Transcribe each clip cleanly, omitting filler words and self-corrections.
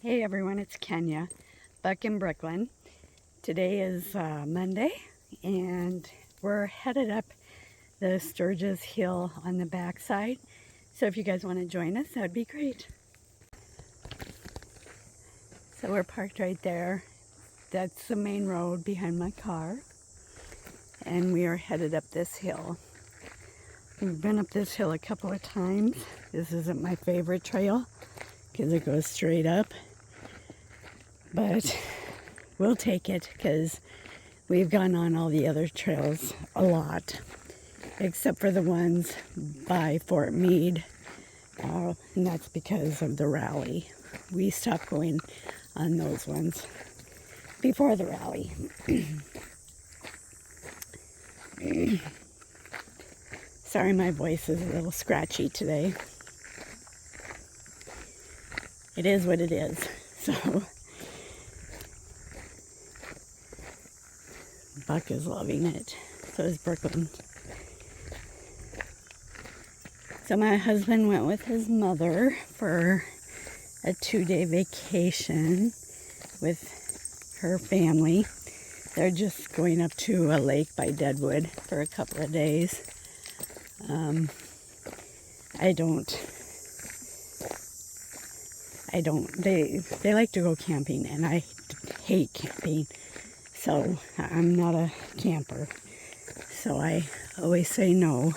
Hey everyone, it's Kenya, Buck in Brooklyn. Today is Monday, and we're headed up the Sturgis Hill on the backside. So if you guys want to join us, that'd be great. So we're parked right there. That's the main road behind my car, and we are headed up this hill. We've been up this hill a couple of times. This isn't my favorite trail because it goes straight up, but we'll take it because we've gone on all the other trails a lot, except for the ones by Fort Meade, and that's because of the rally. We stopped going on those ones before the rally. Sorry, my voice is a little scratchy today. It is what it is. So Buck is loving it. So is Brooklyn. So my husband went with his mother for a 2-day vacation with her family. They're just going up to a lake by Deadwood for a couple of days. They like to go camping, and I hate camping. So I'm not a camper. So I always say no.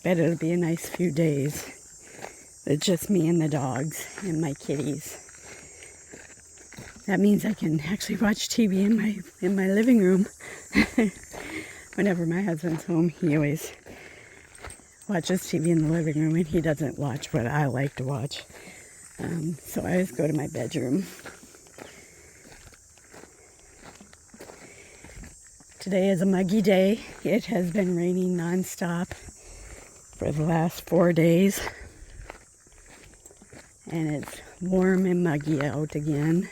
But it'll be a nice few days with just me and the dogs and my kitties. That means I can actually watch TV in my living room. Whenever my husband's home, he always watches TV in the living room, and he doesn't watch what I like to watch. So I always go to my bedroom. Today is a muggy day. It has been raining nonstop for the last 4 days. And it's warm and muggy out again.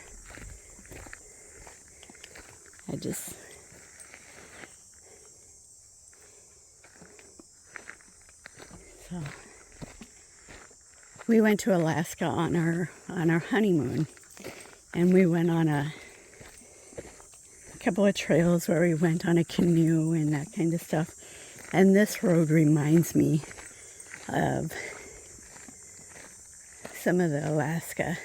So we went to Alaska on our honeymoon, and we went on a couple of trails where we went on a canoe and that kind of stuff. And this road reminds me of some of the Alaska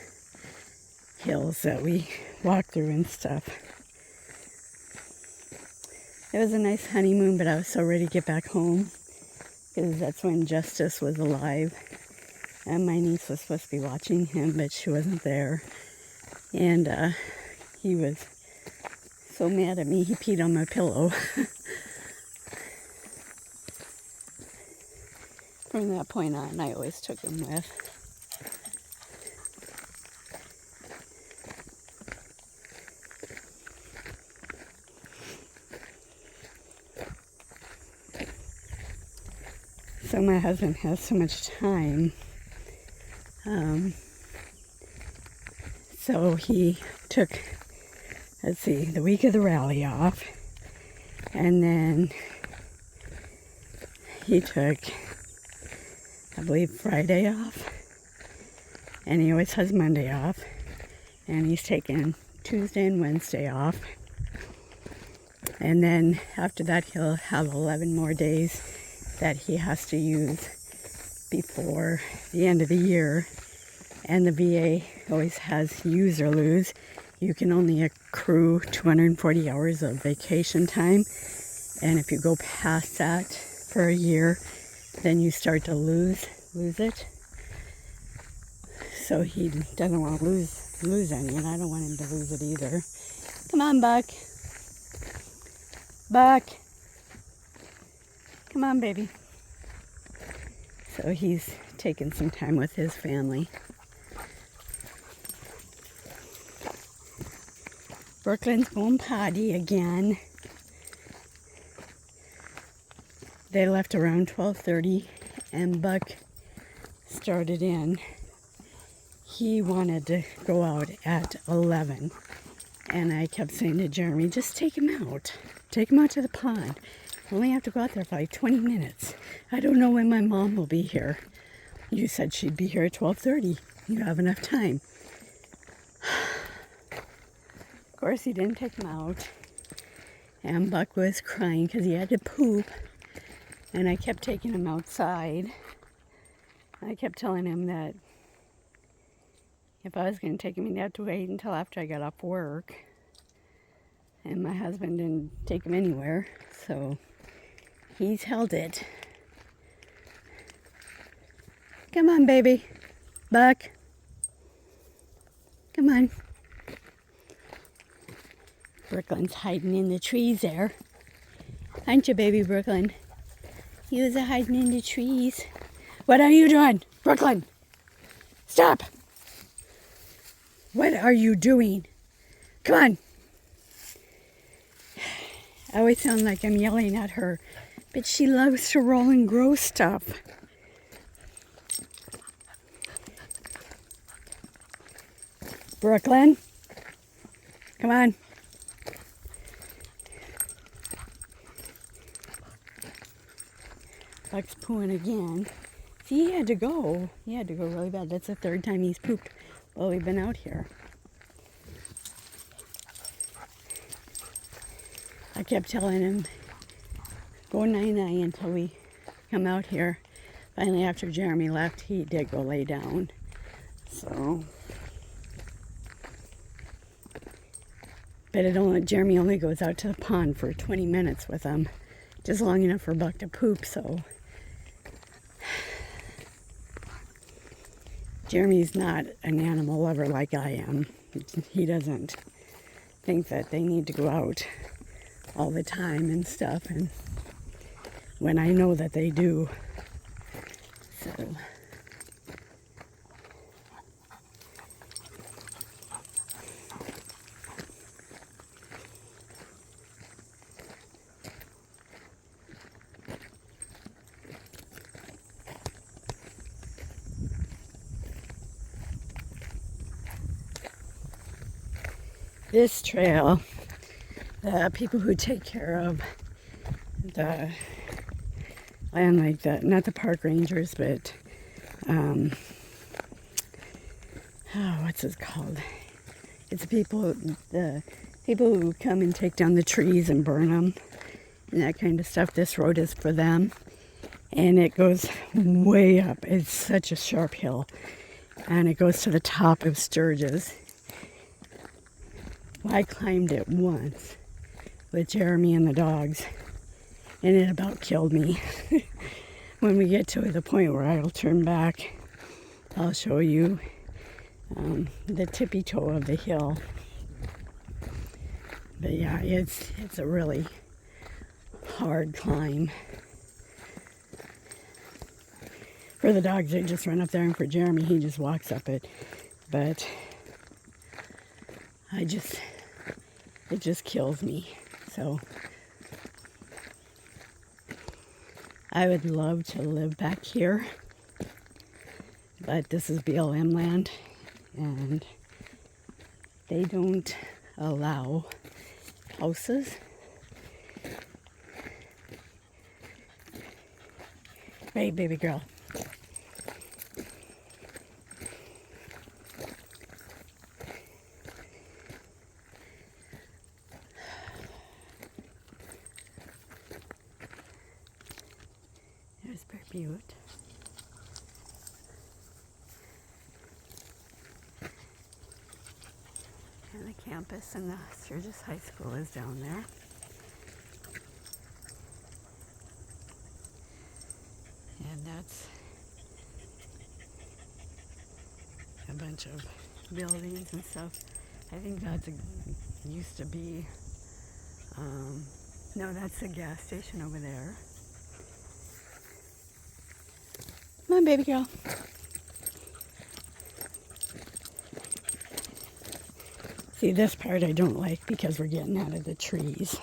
hills that we walked through and stuff. It was a nice honeymoon, but I was so ready to get back home because that's when Justice was alive, and my niece was supposed to be watching him, but she wasn't there. And he was so mad at me, he peed on my pillow. From that point on, I always took him with. So my husband has so much time. So he took, the week of the rally off. And then he took, I believe, Friday off. And he always has Monday off. And he's taken Tuesday and Wednesday off. And then after that, he'll have 11 more days that he has to use before the end of the year. And the VA always has use or lose. You can only accrue 240 hours of vacation time. And if you go past that for a year, then you start to lose it. So he doesn't want to lose any, and I don't want him to lose it either. Come on, Buck. Buck. Come on, baby. So he's taking some time with his family. Brooklyn's going potty again. They left around 12:30, and Buck started in. He wanted to go out at 11, and I kept saying to Jeremy, just take him out. Take him out to the pond. We only have to go out there for like 20 minutes. I don't know when my mom will be here. You said she'd be here at 12:30. You have enough time. Of course, he didn't take him out. And Buck was crying because he had to poop. And I kept taking him outside. I kept telling him that if I was going to take him, he'd have to wait until after I got off work. And my husband didn't take him anywhere, so he's held it. Come on, baby. Buck. Come on. Brooklyn's hiding in the trees there. Aren't you, baby Brooklyn? You was hiding in the trees. What are you doing, Brooklyn? Stop. What are you doing? Come on. I always sound like I'm yelling at her, but she loves to roll and grow stuff. Brooklyn, come on. Buck's pooing again. See, he had to go. He had to go really bad. That's the third time he's pooped while we've been out here. I kept telling him, go night-night until we come out here. Finally, after Jeremy left, he did go lay down. So, but Jeremy only goes out to the pond for 20 minutes with him, just long enough for Buck to poop. So, Jeremy's not an animal lover like I am. He doesn't think that they need to go out all the time and stuff, and when I know that they do. So this trail, the people who take care of the land, like the, not the park rangers, but what's it called? It's the people who come and take down the trees and burn them and that kind of stuff. This road is for them, and it goes way up. It's such a sharp hill, and it goes to the top of Sturgis. Well, I climbed it once with Jeremy and the dogs, and it about killed me. When we get to the point where I'll turn back, I'll show you the tippy toe of the hill. But yeah, it's a really hard climb. For the dogs, they just run up there, and for Jeremy, he just walks up it. But it just kills me. So I would love to live back here, but this is BLM land, and they don't allow houses. Hey, baby girl. There's Bear Butte. And the campus and the Sturgis High School is down there. And that's a bunch of buildings and stuff. I think that's used to be, no, that's a gas station over there. Come on, baby girl. See, this part I don't like because we're getting out of the trees.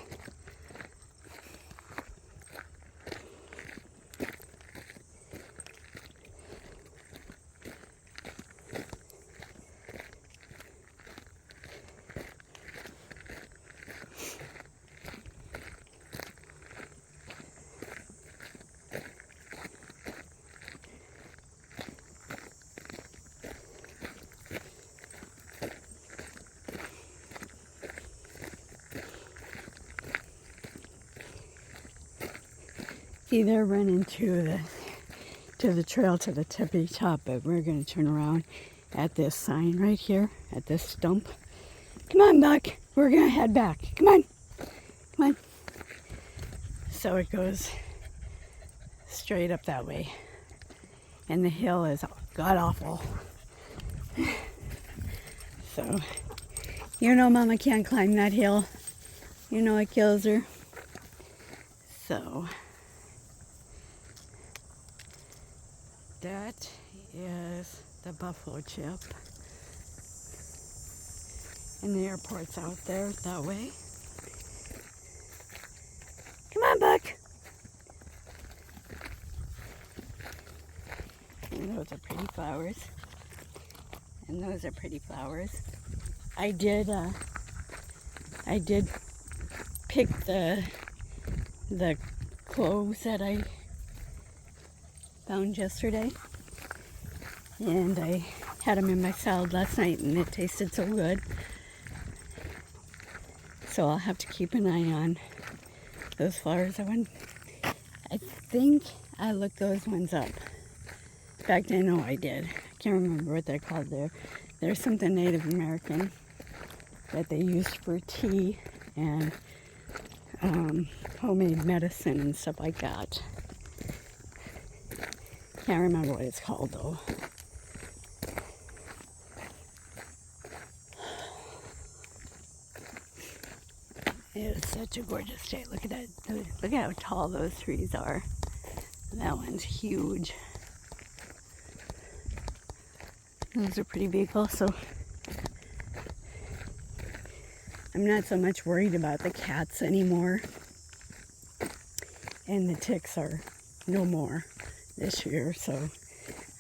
See, they're running to the trail to the tippy top, but we're going to turn around at this sign right here, at this stump. Come on, Buck. We're going to head back. Come on. Come on. So it goes straight up that way. And the hill is god-awful. So, you know Mama can't climb that hill. You know it kills her. So, that is the buffalo chip. And the airport's out there that way. Come on, Buck. And those are pretty flowers. And those are pretty flowers. I did pick the cloves that I found yesterday. And I had them in my salad last night and it tasted so good. So I'll have to keep an eye on those flowers. I think I looked those ones up. In fact, I know I did. I can't remember what they're called there. There's something Native American that they used for tea and homemade medicine and stuff like that. Can't remember what it's called though. It is such a gorgeous day. Look at that. Look at how tall those trees are. That one's huge. Those are pretty big also. I'm not so much worried about the cats anymore. And the ticks are no more this year, so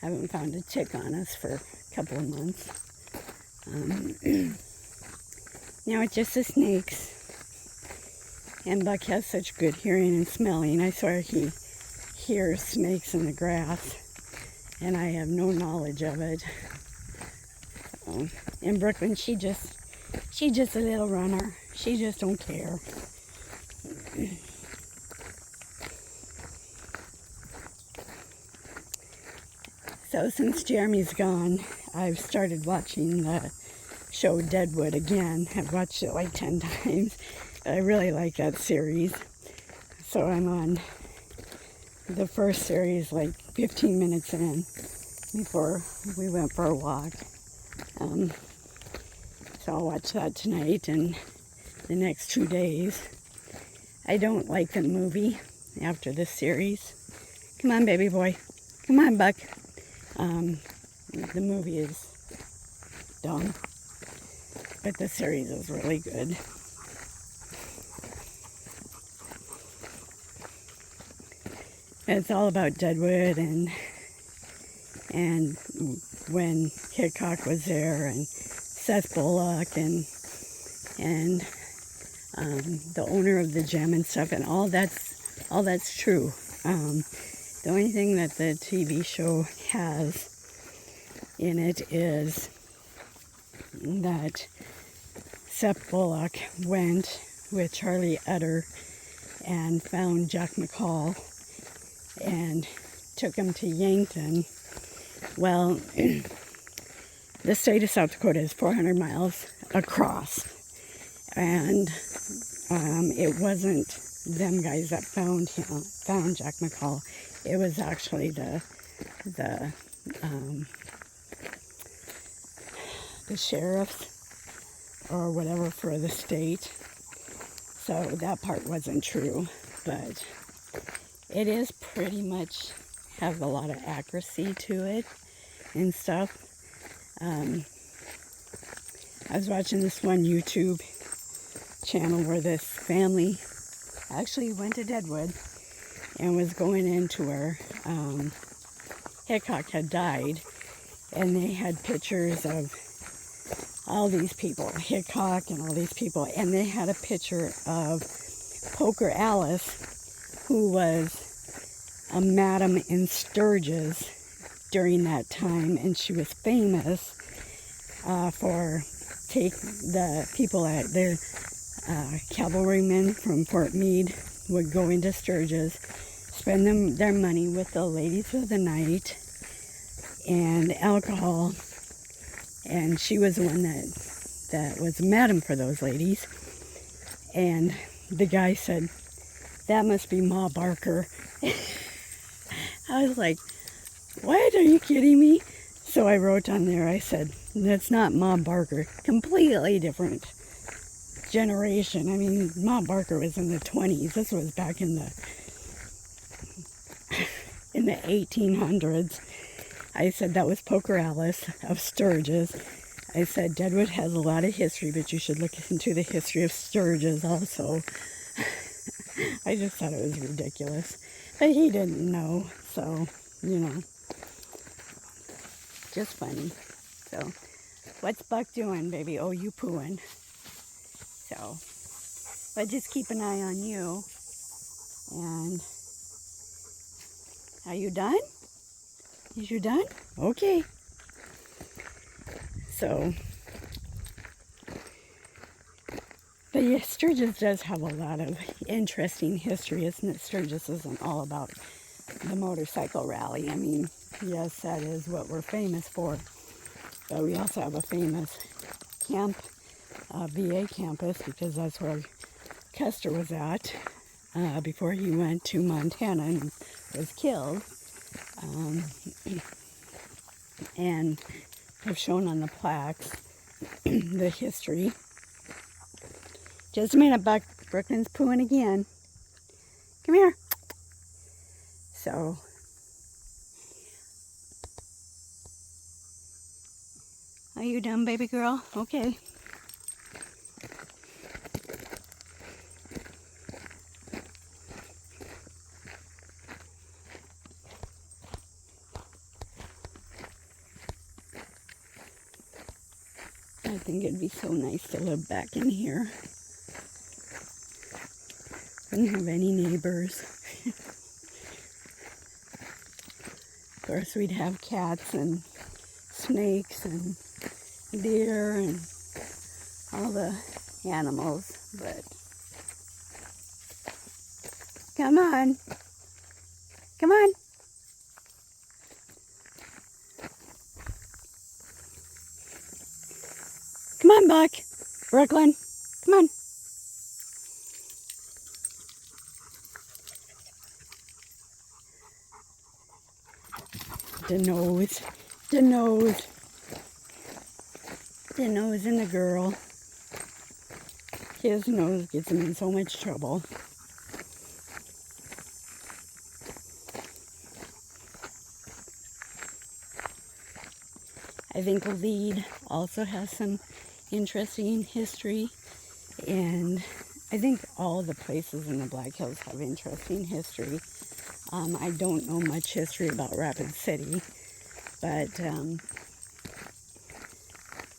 I haven't found a tick on us for a couple of months. Now it's just the snakes. And Buck has such good hearing and smelling. I swear he hears snakes in the grass. And I have no knowledge of it. In Brooklyn, she's just a little runner. She just don't care. So since Jeremy's gone, I've started watching the show Deadwood again. I've watched it like 10 times. I really like that series. So I'm on the first series like 15 minutes in before we went for a walk. So I'll watch that tonight and the next 2 days. I don't like the movie after this series. Come on, baby boy. Come on, Buck. The movie is dumb, but the series is really good. It's all about Deadwood and when Hickok was there and Seth Bullock and the owner of the gym and stuff, and all that's true. The only thing that the TV show has in it is that Seth Bullock went with Charlie Utter and found Jack McCall and took him to Yankton. Well, the state of South Dakota is 400 miles across, and it wasn't them guys that found Jack McCall. It was actually the sheriff or whatever for the state. So that part wasn't true, but it is pretty much have a lot of accuracy to it and stuff. I was watching this one YouTube channel where this family actually went to Deadwood and was going into where Hickok had died, and they had pictures of all these people, Hickok and all these people, and they had a picture of Poker Alice, who was a madam in Sturgis during that time, and she was famous for the people at the cavalrymen from Fort Meade would go into Sturgis, spend their money with the ladies of the night and alcohol. And she was the one that was madam for those ladies. And the guy said, "That must be Ma Barker." I was like, "What? Are you kidding me?" So I wrote on there, I said, "That's not Ma Barker. Completely different generation. I mean, Ma Barker was in the 20s. This was back in the 1800s. I said that was Poker Alice of Sturgis. I said Deadwood has a lot of history, but you should look into the history of Sturgis also. I just thought it was ridiculous. But he didn't know, so, you know, just funny. So, what's Buck doing, baby? Oh, you pooing. So, but just keep an eye on you. And, are you done? Is you done? Okay. So, but yeah, Sturgis does have a lot of interesting history, isn't it? Sturgis isn't all about the motorcycle rally. I mean, yes, that is what we're famous for. But we also have a famous camp, VA campus, because that's where Custer was at before he went to Montana and was killed. And I've shown on the plaques the history. Just a minute, Buck. Brooklyn's pooing again. Come here. So, are you done, baby girl? Okay. I think it'd be so nice to live back in here. Wouldn't have any neighbors. Of course, we'd have cats and snakes and deer and all the animals, but come on. Come on. Come on, Buck. Brooklyn. Come on. The nose. The nose. The nose and the girl. His nose gets him in so much trouble. I think Lead also has some interesting history, and I think all the places in the Black Hills have interesting history. I don't know much history about Rapid City, but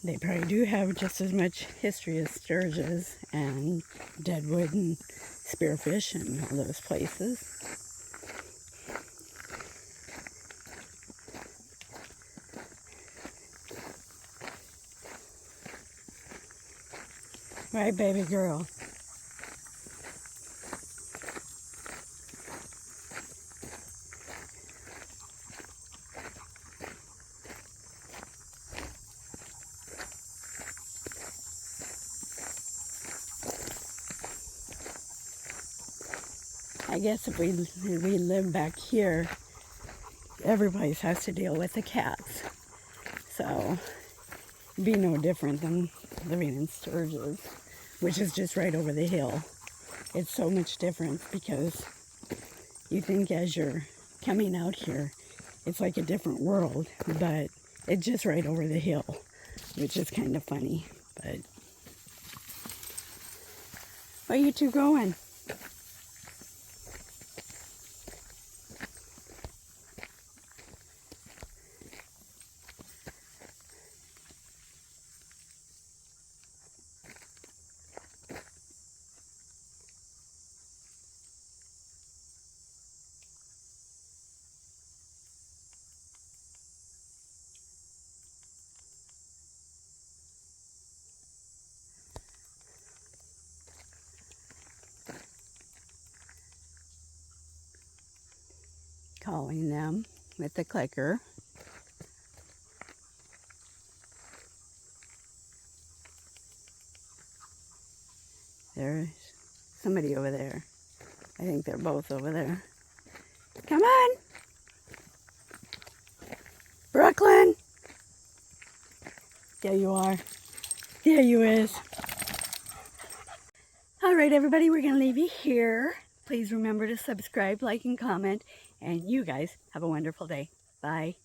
they probably do have just as much history as Sturgis and Deadwood and Spearfish and all those places. Right, baby girl? I guess if we live back here, everybody has to deal with the cats. So, it'd be no different than living in Sturgis, which is just right over the hill. It's so much different because you think as you're coming out here, it's like a different world, but it's just right over the hill, which is kind of funny. But where are you two going? calling them with the clicker. There's somebody over there. I think they're both over there. Come on! Brooklyn! There you are. There you is. All right, everybody, we're going to leave you here. Please remember to subscribe, like, and comment. And you guys have a wonderful day. Bye.